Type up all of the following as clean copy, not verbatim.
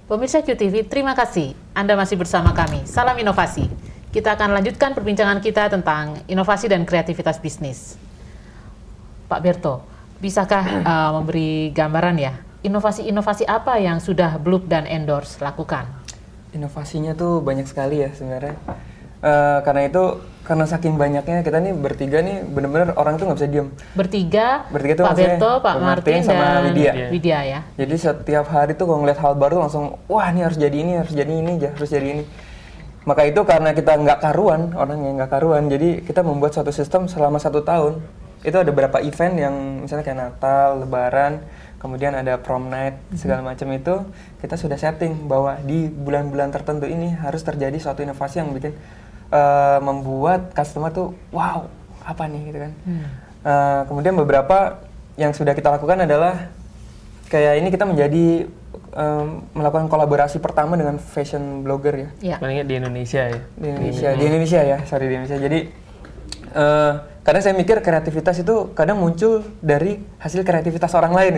Pemirsa QTV, terima kasih Anda masih bersama kami. Salam inovasi. Kita akan lanjutkan perbincangan kita tentang inovasi dan kreativitas bisnis. Pak Berto, bisakah memberi gambaran ya, inovasi-inovasi apa yang sudah Bloop dan Endorse lakukan? Inovasinya tuh banyak sekali ya sebenarnya. Karena saking banyaknya kita nih bertiga nih bener-bener orang tuh nggak bisa diem. Bertiga tuh Pak maksudnya Berto, Pak Martin sama dan Widya ya. Jadi setiap hari tuh kalau ngeliat hal baru langsung, wah ini harus jadi ini, harus jadi ini, harus jadi ini. Maka itu karena kita nggak karuan, orangnya nggak karuan, jadi kita membuat suatu sistem selama 1 tahun. Itu ada beberapa event yang misalnya kayak Natal, Lebaran, kemudian ada prom night, segala macam itu kita sudah setting bahwa di bulan-bulan tertentu ini harus terjadi suatu inovasi yang bikin membuat customer tuh wow, apa nih gitu kan. Kemudian beberapa yang sudah kita lakukan adalah kayak ini kita menjadi melakukan kolaborasi pertama dengan fashion blogger ya. Palingnya di Indonesia ya. Di Indonesia ya. Jadi kadang saya mikir kreativitas itu kadang muncul dari hasil kreativitas orang lain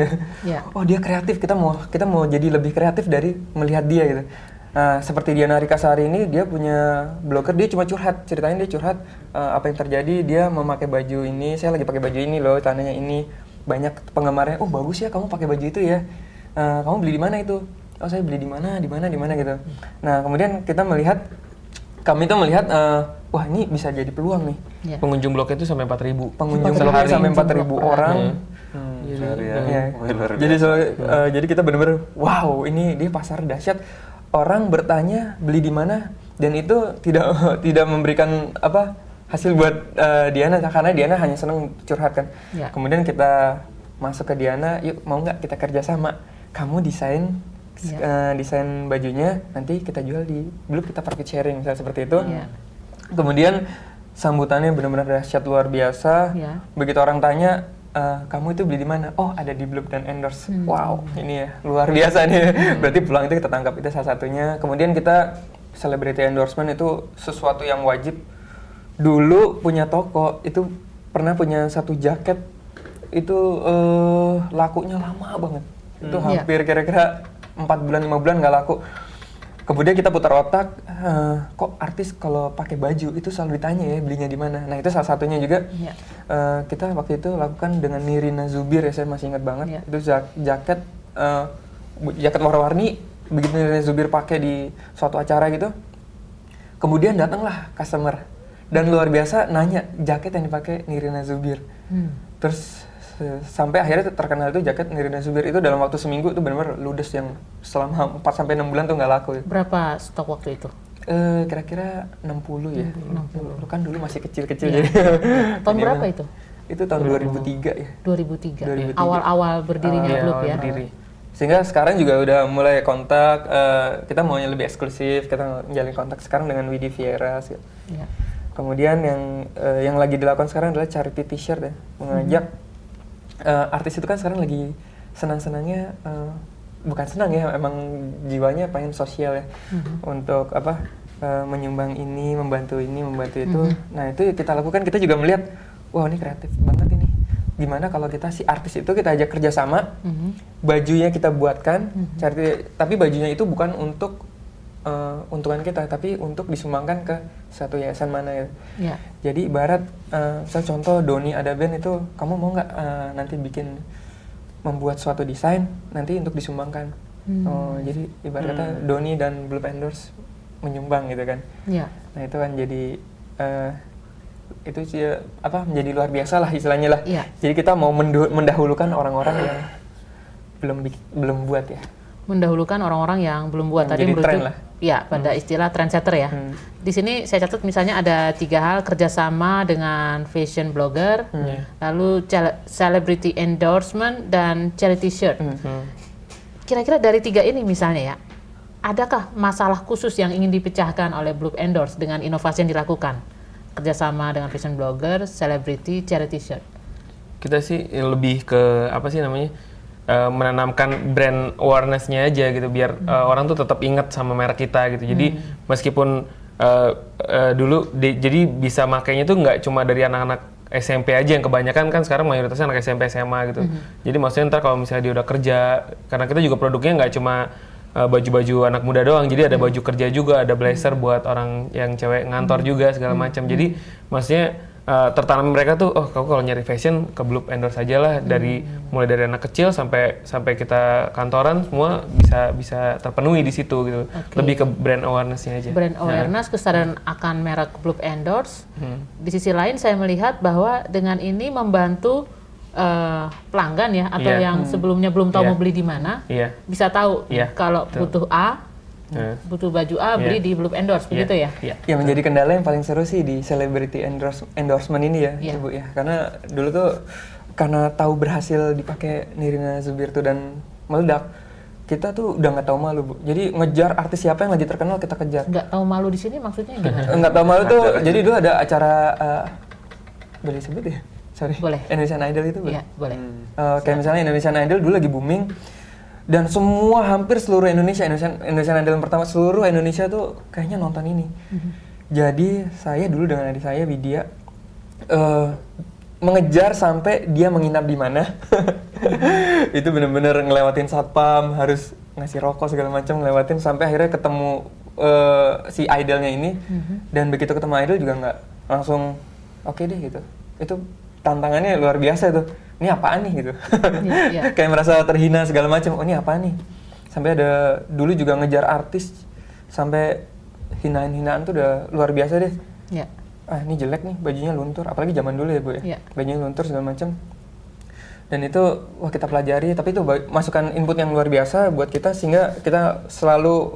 ya. Oh dia kreatif, kita mau jadi lebih kreatif dari melihat dia gitu. Nah, seperti Diana Rikasari ini, dia punya blogger, dia cuma curhat, ceritain dia curhat apa yang terjadi, dia memakai baju ini, saya lagi pakai baju ini loh, celananya ini, banyak penggemarnya, oh bagus ya kamu pakai baju itu ya, kamu beli di mana itu? Oh saya beli di mana gitu. Nah kemudian kami tuh melihat, wah ini bisa jadi peluang nih. Pengunjung blog itu sampai 4.000. Pengunjung blognya sampai 4.000 orang. Jadi kita benar-benar, wow ini dia pasar dahsyat. Orang bertanya beli di mana dan itu tidak memberikan hasil buat Diana karena Diana hanya senang curhat kan. Kemudian kita masuk ke Diana, yuk mau nggak kita kerjasama? Kamu desain bajunya, nanti kita jual di Bloop, kita profit sharing misalnya seperti itu. Kemudian sambutannya benar-benar dahsyat luar biasa. Begitu orang tanya, kamu itu beli di mana? Oh ada di Bloop dan Endorse. Wow ini ya luar biasa nih. Berarti peluang itu kita tangkap, itu salah satunya. Kemudian kita celebrity endorsement itu sesuatu yang wajib. Dulu punya toko itu pernah punya satu jaket itu lakunya lama banget. Itu hampir kira-kira 4 bulan 5 bulan nggak laku. Kemudian kita putar otak, kok artis kalau pakai baju itu selalu ditanya ya belinya di mana. Nah itu salah satunya juga kita waktu itu lakukan dengan Nirina Zubir ya, saya masih ingat banget. Itu jaket warna-warni, begitu Nirina Zubir pakai di suatu acara gitu. Kemudian datanglah customer dan luar biasa nanya jaket yang dipakai Nirina Zubir. Terus sampai akhirnya terkenal itu jaket Nirina Zubir itu dalam waktu seminggu itu benar-benar ludes yang selama 4-6 bulan tuh nggak laku. Berapa stok waktu itu? Kira-kira 60 ya. 60. Kan dulu masih kecil-kecil jadi. Tahun berapa itu? Itu tahun 2003 ya. 2003. Awal-awal berdirinya Bloop ya. Sehingga sekarang juga udah mulai kontak, kita maunya lebih eksklusif, kita menjalin kontak sekarang dengan Widi Vieira. Kemudian yang lagi dilakukan sekarang adalah charity t-shirt ya, mengajak artis itu kan sekarang lagi senang-senangnya, bukan senang ya, emang jiwanya pengen sosial ya, untuk menyumbang ini, membantu itu. Nah itu kita lakukan, kita juga melihat, wah ini kreatif banget ini. Gimana kalau kita si artis itu kita ajak kerjasama, bajunya kita buatkan, tapi bajunya itu bukan untuk untungan kita, tapi untuk disumbangkan ke satu yayasan mana ya. Jadi ibarat, misalnya contoh Doni ada band itu, kamu mau nggak nanti membuat suatu desain nanti untuk disumbangkan. Jadi ibarat kata Doni dan Bloop Endorse menyumbang gitu kan. Nah itu kan jadi itu sih menjadi luar biasa lah istilahnya lah. Jadi kita mau mendahulukan orang-orang yang belum buat ya. Mendahulukan orang-orang yang belum buat. Tadi tren lah. Ya, pada istilah trendsetter ya. Di sini saya catat misalnya ada 3 hal, kerjasama dengan fashion blogger, lalu celebrity endorsement, dan charity shirt. Kira-kira dari 3 ini misalnya ya, adakah masalah khusus yang ingin dipecahkan oleh Bloop Endorse dengan inovasi yang dilakukan? Kerjasama dengan fashion blogger, celebrity, charity shirt. Kita sih lebih ke menanamkan brand awareness-nya aja gitu, biar orang tuh tetap ingat sama merek kita gitu. Jadi meskipun dulu jadi bisa makainya tuh nggak cuma dari anak-anak SMP aja, yang kebanyakan kan sekarang mayoritasnya anak SMP SMA gitu. Jadi maksudnya ntar kalau misalnya dia udah kerja, karena kita juga produknya nggak cuma baju-baju anak muda doang. Jadi ada baju kerja juga, ada blazer buat orang yang cewek ngantor juga segala macam. Jadi maksudnya tertanam mereka tuh, oh kamu kalau nyari fashion ke Bloop endorse aja lah, mulai dari anak kecil sampai kita kantoran semua bisa terpenuhi di situ gitu. Lebih ke brand awareness-nya aja. Brand awareness, kesadaran akan merek Bloop endorse. Di sisi lain saya melihat bahwa dengan ini membantu pelanggan ya, atau yang sebelumnya belum tahu mau beli di mana, bisa tahu kalau butuh A, butuh baju A, beli di Bloop endorse, begitu ya? Ya, menjadi kendala yang paling seru sih di celebrity endorsement ini ya, Ibu ya. Karena dulu tuh karena tahu berhasil dipakai Nirina Zubir tuh dan meledak, kita tuh udah nggak tahu malu, Bu. Jadi ngejar artis siapa yang lagi terkenal kita kejar. Nggak tahu malu di sini maksudnya gimana? Nggak tahu malu tuh, jadi dulu ada acara, boleh sebut ya? Sorry. Boleh. Indonesian Idol itu, Bu? Iya, boleh. Kayak misalnya Indonesian Idol dulu lagi booming, dan semua hampir seluruh Indonesian Idol yang pertama seluruh Indonesia tuh kayaknya nonton ini. Jadi saya dulu dengan adik saya Widya mengejar sampai dia menginap di mana. Itu bener-bener ngelewatin satpam, harus ngasih rokok segala macam, ngelewatin sampai akhirnya ketemu si idolnya ini. Dan begitu ketemu idol juga nggak langsung oke deh gitu. Itu tantangannya luar biasa tuh. Ini apaan nih gitu. Kayak merasa terhina segala macam. Oh ini apaan nih? Sampai ada dulu juga ngejar artis sampai hinaan-hinaan tuh udah luar biasa deh. Ah ini jelek nih, bajunya luntur. Apalagi zaman dulu ya, Bu ya. Bajunya luntur segala macam. Dan itu wah kita pelajari, tapi itu masukan input yang luar biasa buat kita sehingga kita selalu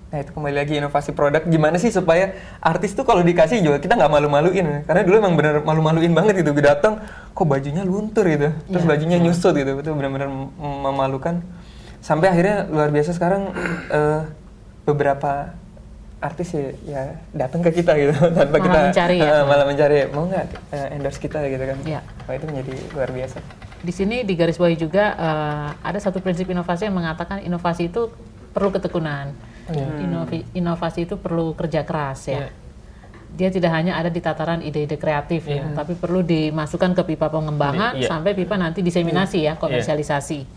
itu kembali lagi inovasi produk, gimana sih supaya artis tuh kalau dikasih juga kita nggak malu-maluin, karena dulu emang bener malu-maluin banget gitu, gue datang kok bajunya luntur gitu, terus bajunya nyusut gitu, itu benar-benar memalukan. Sampai akhirnya luar biasa sekarang beberapa artis ya datang ke kita gitu tanpa kita malah mencari mau nggak endorse kita gitu kan. Wah itu menjadi luar biasa. Di sini di garis bawahi juga ada satu prinsip inovasi yang mengatakan inovasi itu perlu ketekunan. Inovasi itu perlu kerja keras ya. Dia tidak hanya ada di tataran ide-ide kreatif, tapi perlu dimasukkan ke pipa pengembangan sampai pipa nanti diseminasi ya, komersialisasi.